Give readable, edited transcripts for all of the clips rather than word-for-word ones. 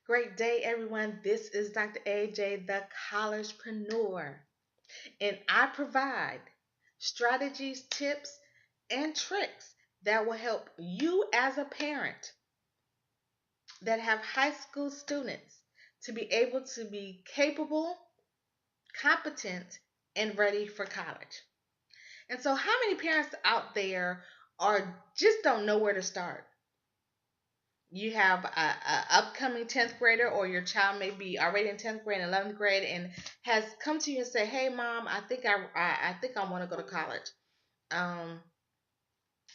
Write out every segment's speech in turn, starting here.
Great day, everyone. This is Dr. AJ, the collegepreneur, and I provide strategies, tips, and tricks that will help you as a parent that have high school students to be able to be capable, competent, and ready for college. And so, how many parents out there are just don't know where to start? You have a upcoming 10th grader, or your child may be already in 10th grade and 11th grade and has come to you and say, hey mom, I think I want to go to college. um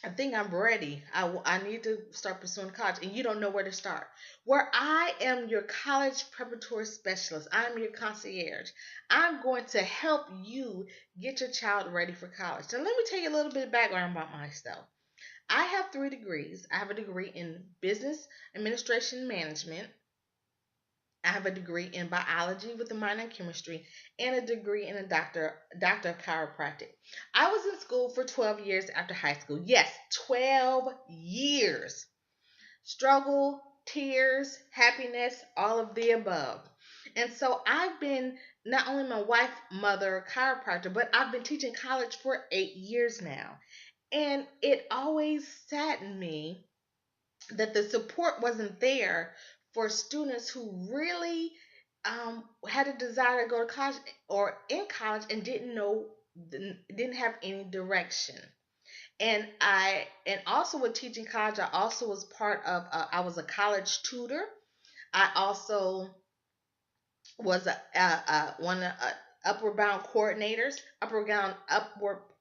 I think I'm ready. I need to start pursuing college, and you don't know where to start. Where I am your college preparatory specialist, I'm your concierge. I'm going to help you get your child ready for college. So let me tell you a little bit of background about myself. I have 3 degrees. I have a degree in business administration management. I have a degree in biology with a minor in chemistry, and a degree in a doctor of chiropractic. I was in school for 12 years after high school. Yes, 12 years. Struggle, tears, happiness, all of the above. And so I've been not only my wife, mother, chiropractor, but I've been teaching college for 8 years now. And it always saddened me that the support wasn't there for students who really had a desire to go to college or in college and didn't have any direction. And also with teaching college, I also was part of I was a college tutor. I also was one of Upward Bound coordinators.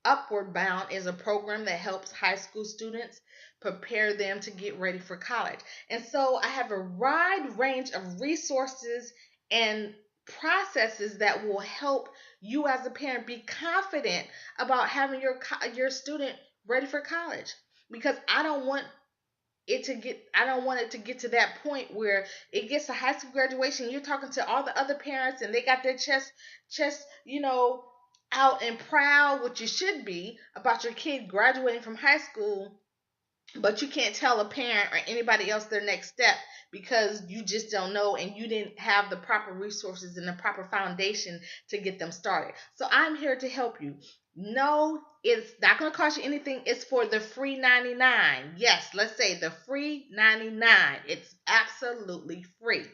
Upward Bound is a program that helps high school students prepare them to get ready for college. And so I have a wide range of resources and processes that will help you as a parent be confident about having your student ready for college, because I don't want it to get to that point where it gets to high school graduation, you're talking to all the other parents and they got their chest out and proud, which you should be, about your kid graduating from high school, but you can't tell a parent or anybody else their next step because you just don't know and you didn't have the proper resources and the proper foundation to get them started. So I'm here to help you. No, it's not going to cost you anything. It's for the free 99. Yes, let's say the free 99. It's absolutely free.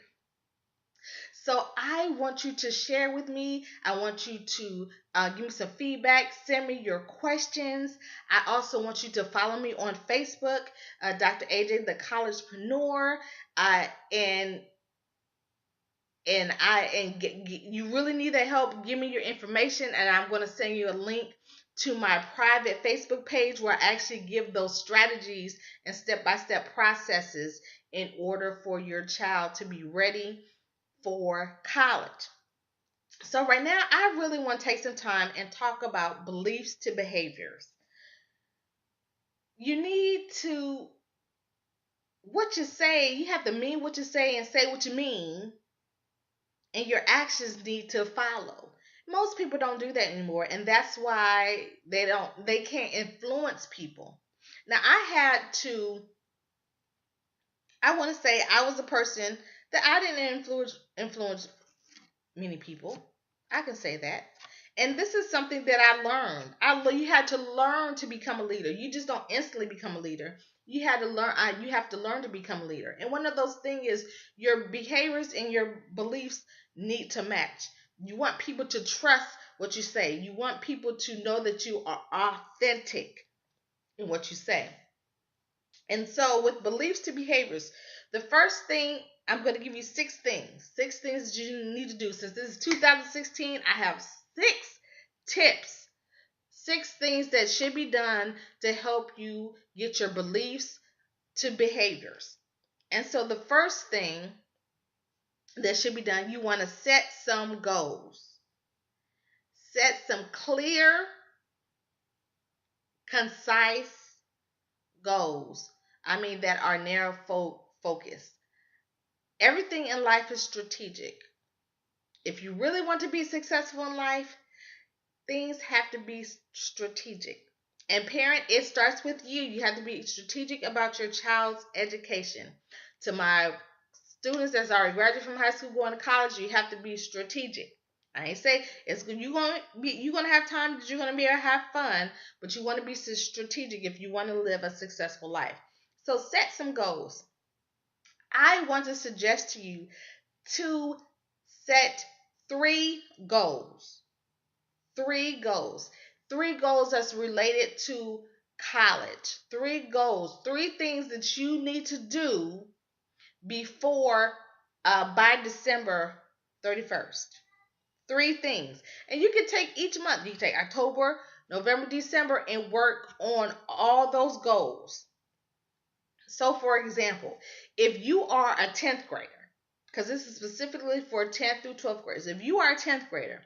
So I want you to share with me. I want you to give me some feedback. Send me your questions. I also want you to follow me on Facebook, Dr. AJ, the collegepreneur. Uh, and you really need that help. Give me your information, and I'm going to send you a link to my private Facebook page where I actually give those strategies and step-by-step processes in order for your child to be ready for college. So, right now, I really want to take some time and talk about beliefs to behaviors. You need to, what you say, you have to mean what you say and say what you mean, and your actions need to follow. Most people don't do that anymore, and that's why they can't influence people. Now, I want to say I was a person that I didn't influence many people. I can say that. And this is something that I learned. You had to learn to become a leader. You just don't instantly become a leader. You had to learn. You have to learn to become a leader. And one of those things is your behaviors and your beliefs need to match. You want people to trust what you say. You want people to know that you are authentic in what you say. And so, with beliefs to behaviors, the first thing I'm going to give you six things that you need to do. Since this is 2016, I have 6 tips, 6 things that should be done to help you get your beliefs to behaviors. And so, the first thing that should be done, you want to set some goals. Set some clear, concise goals. I mean, that are narrow focus. Everything in life is strategic. If you really want to be successful in life, things have to be strategic. And parent, it starts with you. You have to be strategic about your child's education. To my students that's already graduated from high school going to college, you have to be strategic. I ain't say it's you're gonna have time that you're gonna be able to have fun, but you want to be strategic if you want to live a successful life. So set some goals. I want to suggest to you to set 3 goals. 3 goals. 3 goals that's related to college. 3 goals. 3 things that you need to do before by December 31st. 3 things. And you can take each month. You can take October, November, December, and work on all those goals. So, for example, if you are a 10th grader, because this is specifically for 10th through 12th graders, if you are a 10th grader,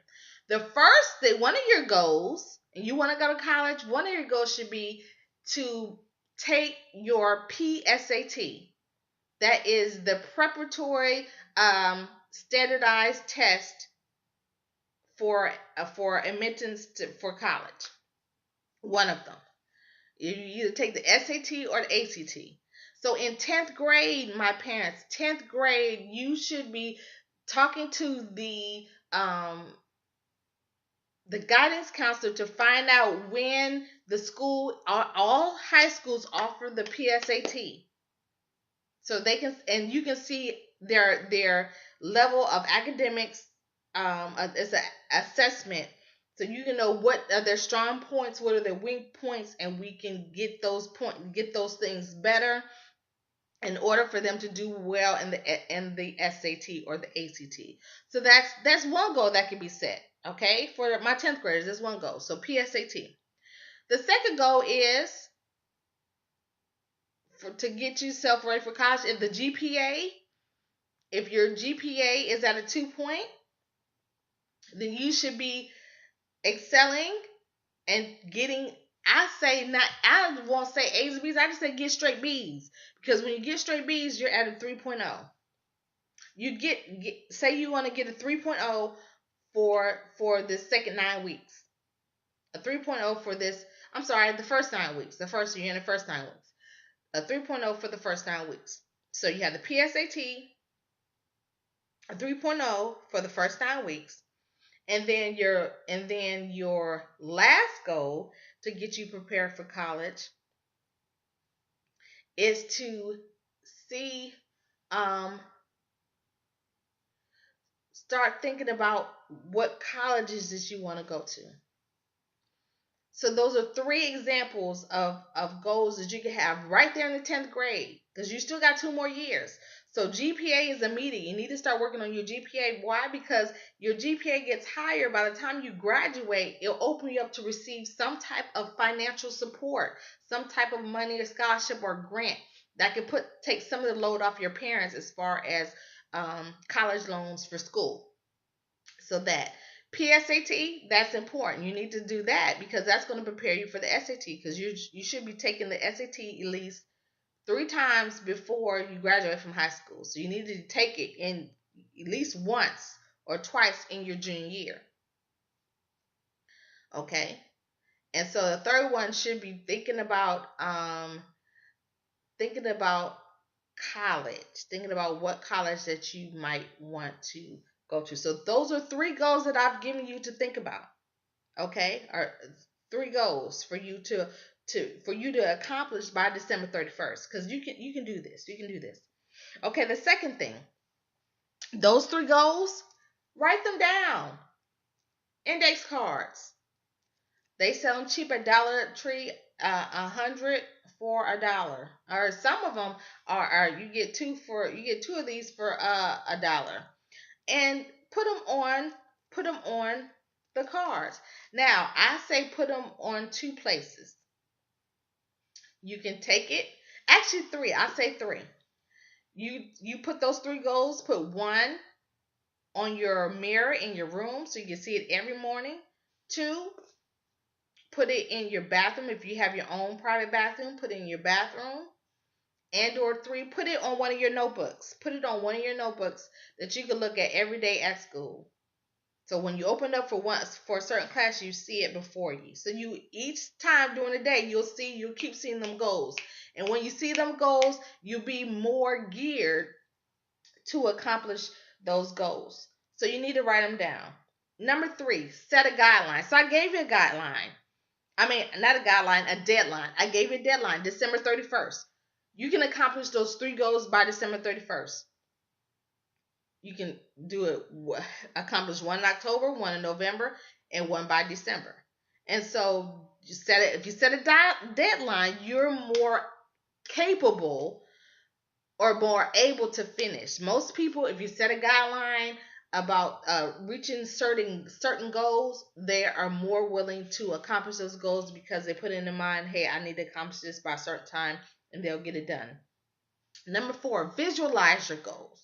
the first thing, one of your goals, and you want to go to college, one of your goals should be to take your PSAT. That is the preparatory standardized test for admittance for college. One of them. You either take the SAT or the ACT. So in 10th grade, my parents, 10th grade, you should be talking to the guidance counselor to find out when the school, all high schools offer the PSAT. So they can, and you can see their level of academics. It's an assessment, so you can know what are their strong points, what are their weak points, and we can get those things better in order for them to do well in the SAT or the ACT. So that's one goal that can be set. Okay, for my 10th graders, there's one goal. So PSAT. The second goal is to get yourself ready for college. If your GPA is at a 2 point, then you should be excelling and getting, I won't say A's or B's, I just say get straight B's. Because when you get straight B's, you're at a 3.0. You say you want to get a 3.0 for the second 9 weeks. A 3.0 for this, the first 9 weeks. You're in the first 9 weeks. A 3.0 for the first 9 weeks. So you have the PSAT, a 3.0 for the first 9 weeks. And then your last goal to get you prepared for college is to see start thinking about what colleges that you want to go to. So those are 3 examples of goals that you can have right there in the 10th grade, because you still got 2 more years. So GPA is immediate. You need to start working on your GPA. Why? Because your GPA gets higher. By the time you graduate, it'll open you up to receive some type of financial support, some type of money or scholarship or grant that can take some of the load off your parents as far as college loans for school. So that PSAT, that's important. You need to do that because that's going to prepare you for the SAT, because you should be taking the SAT at least 3 times before you graduate from high school. So you need to take it in at least once or twice in your junior year. Okay? And so the third one should be thinking about college, thinking about what college that you might want to go to. So those are 3 goals that I've given you to think about. Okay? Or 3 goals for you to accomplish by December 31st, because you can do this. You can do this. Okay, the second thing, those 3 goals, write them down. Index cards. They sell them cheap at Dollar Tree, 100 for $1. Or some of them are you get 2 of these for $1. And put them on the cards. Now, I say put them on 2 places. You can take it, actually 3. I say 3. You put those 3 goals. Put 1 on your mirror in your room so you can see it every morning. 2, put it in your bathroom. If you have your own private bathroom, put it in your bathroom. And or 3, put it on one of your notebooks. Put it on one of your notebooks that you can look at every day at school. So when you open up for a certain class, you see it before you. So you, each time during the day, you'll keep seeing them goals. And when you see them goals, you'll be more geared to accomplish those goals. So you need to write them down. Number 3, set a guideline. So I gave you a guideline. I mean, not a guideline, a deadline. I gave you a deadline, December 31st. You can accomplish those 3 goals by December 31st. You can do it, accomplish one in October, one in November, and one by December. And so if you set a deadline, you're more capable or more able to finish. Most people, if you set a guideline about reaching certain goals, they are more willing to accomplish those goals because they put in their mind, hey, I need to accomplish this by a certain time, and they'll get it done. Number 4, visualize your goals.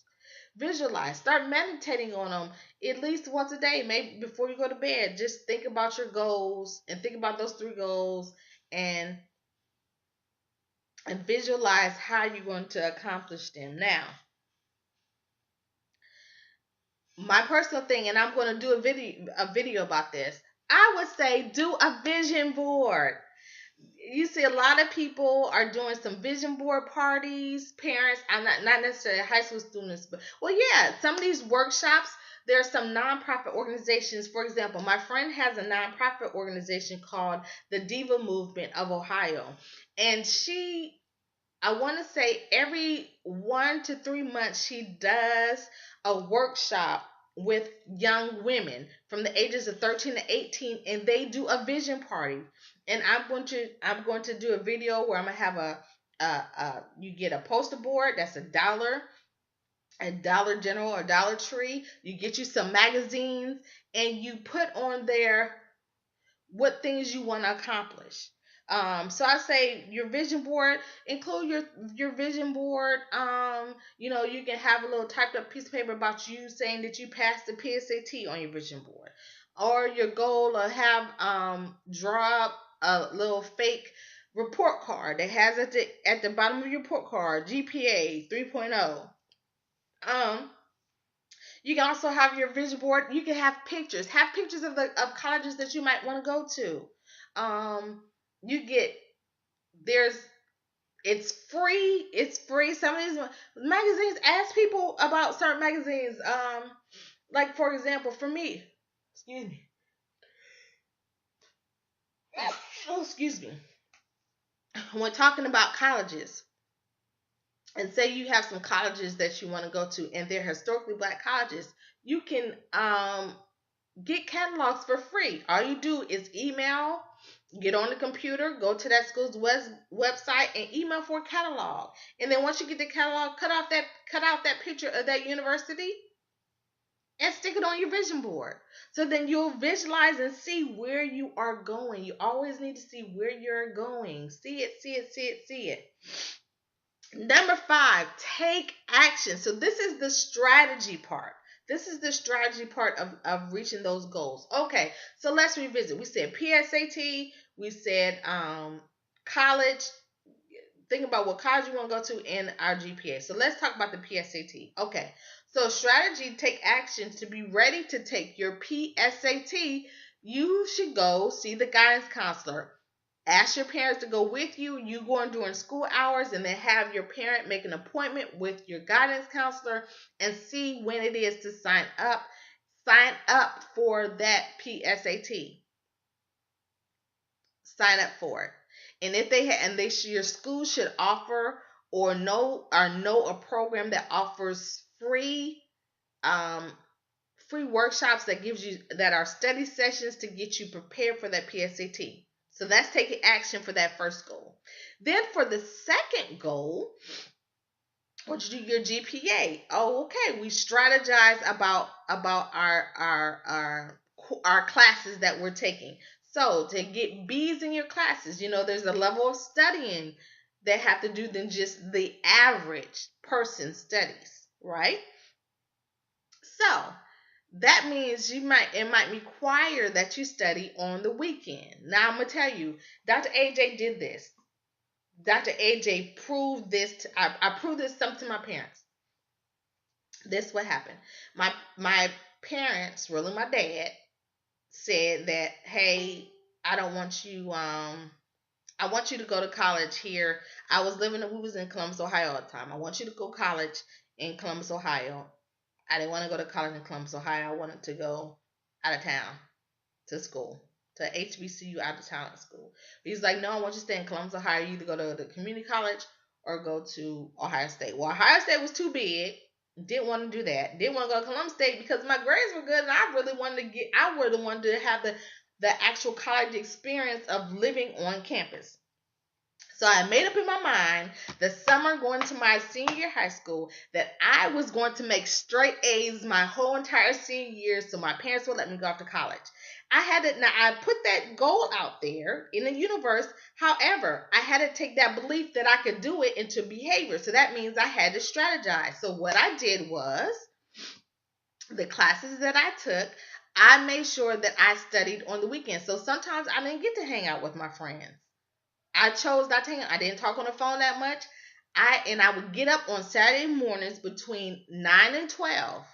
Visualize. Start meditating on them at least once a day, maybe before you go to bed. Just think about your goals and think about those 3 goals and visualize how you're going to accomplish them. Now, my personal thing, and I'm going to do a video about this. I would say do a vision board. You see a lot of people are doing some vision board parties, parents. I'm not necessarily high school students, but well, yeah, some of these workshops. There are some nonprofit organizations. For example, my friend has a nonprofit organization called the Diva Movement of Ohio, and I want to say every 1 to 3 months she does a workshop with young women from the ages of 13 to 18, and they do a vision party. And I'm going to do a video where I'm gonna have you get a poster board that's $1 at Dollar General or Dollar Tree. You get you some magazines and you put on there what things you want to accomplish. So I say your vision board, include your vision board. You can have a little typed up piece of paper about you saying that you passed the PSAT on your vision board, or your goal, or have draw up a little fake report card that has at the bottom of your report card GPA 3.0. You can also have your vision board. You can have pictures. Have pictures of colleges that you might want to go to. You get there's it's free. It's free. Some of these magazines, ask people about certain magazines. Like for example, for me, excuse me. Oh, excuse me. When talking about colleges, and say you have some colleges that you want to go to, and they're historically black colleges, you can get catalogs for free. All you do is email, get on the computer, go to that school's website, and email for a catalog. And then once you get the catalog, cut out that picture of that university and stick it on your vision board. So then you'll visualize and see where you are going. You always need to see where you're going. See it, see it, see it, see it. Number 5, take action. So this is the strategy part. This is the strategy part of reaching those goals. Okay, so let's revisit. We said PSAT. We said college. Think about what college you want to go to and our GPA. So let's talk about the PSAT. Okay, so strategy, take action. To be ready to take your PSAT, you should go see the guidance counselor. Ask your parents to go with you. You go on during school hours, and then have your parent make an appointment with your guidance counselor and see when it is to sign up. Sign up for that PSAT. Sign up for it. And if your school should offer or know a program that offers free workshops that are study sessions to get you prepared for that PSAT. So that's taking action for that first goal. Then for the second goal, what you do, your GPA. Oh, okay. We strategize about our classes that we're taking. So to get B's in your classes, there's a level of studying that have to do than just the average person studies, right? So that means it might require that you study on the weekend. Now I'm gonna tell you, Dr. AJ did this. Dr. AJ proved this. I proved this something to my parents. This is what happened. My parents, really my dad, said that, hey, I don't want you I want you to go to college here. We was in Columbus, Ohio at the time. I want you to go to college in Columbus, Ohio. I didn't want to go to college in Columbus, Ohio. I wanted to go out of town to school, to HBCU out of town school. He's like, no, I want you to stay in Columbus, Ohio. You either go to the community college or go to Ohio State. Well, Ohio State was too big. Didn't want to do that. Didn't want to go to Columbus State because my grades were good and I really wanted to have the actual college experience of living on campus. So I made up in my mind the summer going to my senior year high school that I was going to make straight A's my whole entire senior year so my parents would let me go off to college. I put that goal out there in the universe. However, I had to take that belief that I could do it into behavior. So that means I had to strategize. So what I did was the classes that I took, I made sure that I studied on the weekends. So sometimes I didn't get to hang out with my friends. I chose not to hang out. I didn't talk on the phone that much. I would get up on Saturday mornings between 9 and 12.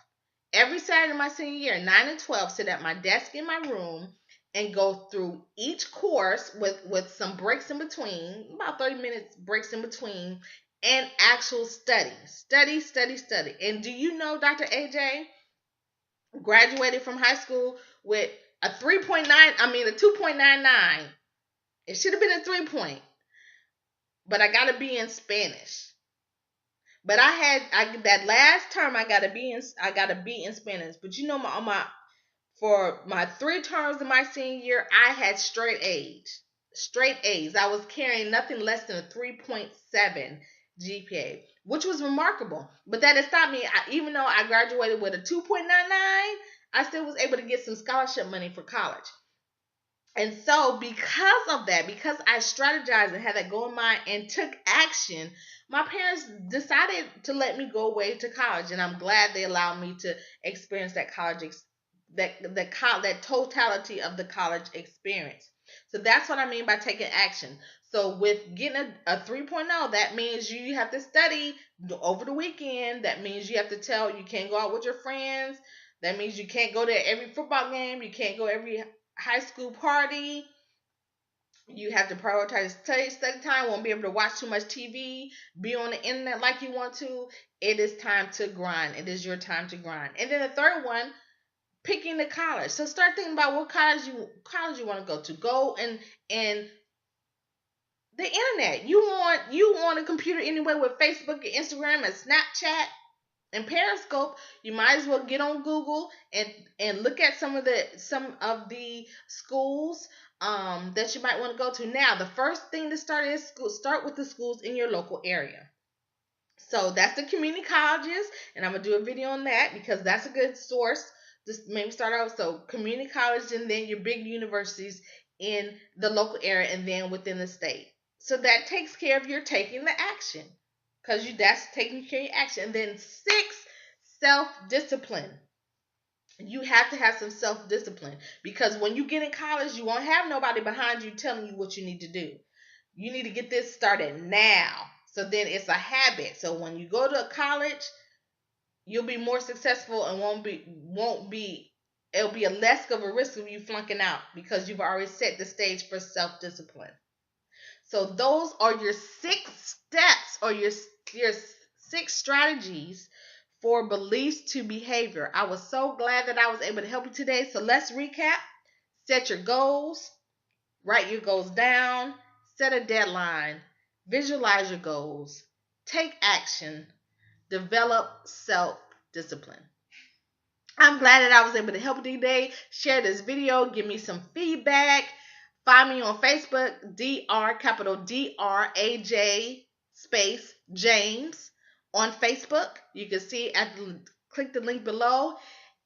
Every Saturday of my senior year, 9 and 12, sit at my desk in my room and go through each course with some breaks in between, about 30 minutes breaks in between, and actual study. Study. And do you know Dr. AJ graduated from high school with a 2.99. It should have been a 3 point, but I got to be in Spanish. But that last term I got to be in Spanish. But you know, for my 3 terms in my senior year, I had straight A's. I was carrying nothing less than a 3.7 GPA, which was remarkable. But that didn't stop me. Even though I graduated with a 2.99, I still was able to get some scholarship money for college. And so because of that, because I strategized and had that goal in mind and took action, my parents decided to let me go away to college. And I'm glad they allowed me to experience that that totality of the college experience. So that's what I mean by taking action. So with getting a 3.0, that means you have to study over the weekend. That means you have to you can't go out with your friends. That means you can't go to every football game. You can't go every high school party. You have to prioritize study time. Won't be able to watch too much TV, be on the internet like you want to. It is time to grind. It is your time to grind. And then the third one, picking the college. So start thinking about what college you want to go to. Go and the internet. You want a computer anyway with Facebook and Instagram and Snapchat and Periscope. You might as well get on Google and look at some of the schools that you might want to go to. Now, the first thing to start is start with the schools in your local area. So that's the community colleges, and I'm gonna do a video on that because that's a good source. Just maybe start out. So community college, and then your big universities in the local area, and then within the state. So that takes care of your taking the action, because that's taking care of your action. And then 6, self-discipline. You have to have some self-discipline, because when you get in college, you won't have nobody behind you telling you what you need to do. You need to get this started now. So then it's a habit. So when you go to college, you'll be more successful and it'll be a less of a risk of you flunking out because you've already set the stage for self-discipline. So those are your 6 steps, or your 6 strategies for beliefs to behavior. I was so glad that I was able to help you today. So let's recap. Set your goals. Write your goals down. Set a deadline. Visualize your goals. Take action. Develop self-discipline. I'm glad that I was able to help you today. Share this video. Give me some feedback. Find me on Facebook, capital DRAJ space James on Facebook. You can see click the link below,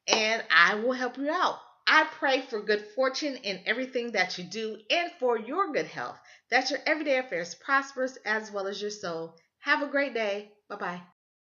and I will help you out. I pray for good fortune in everything that you do, and for your good health, that your everyday affairs prospers as well as your soul. Have a great day. Bye-bye.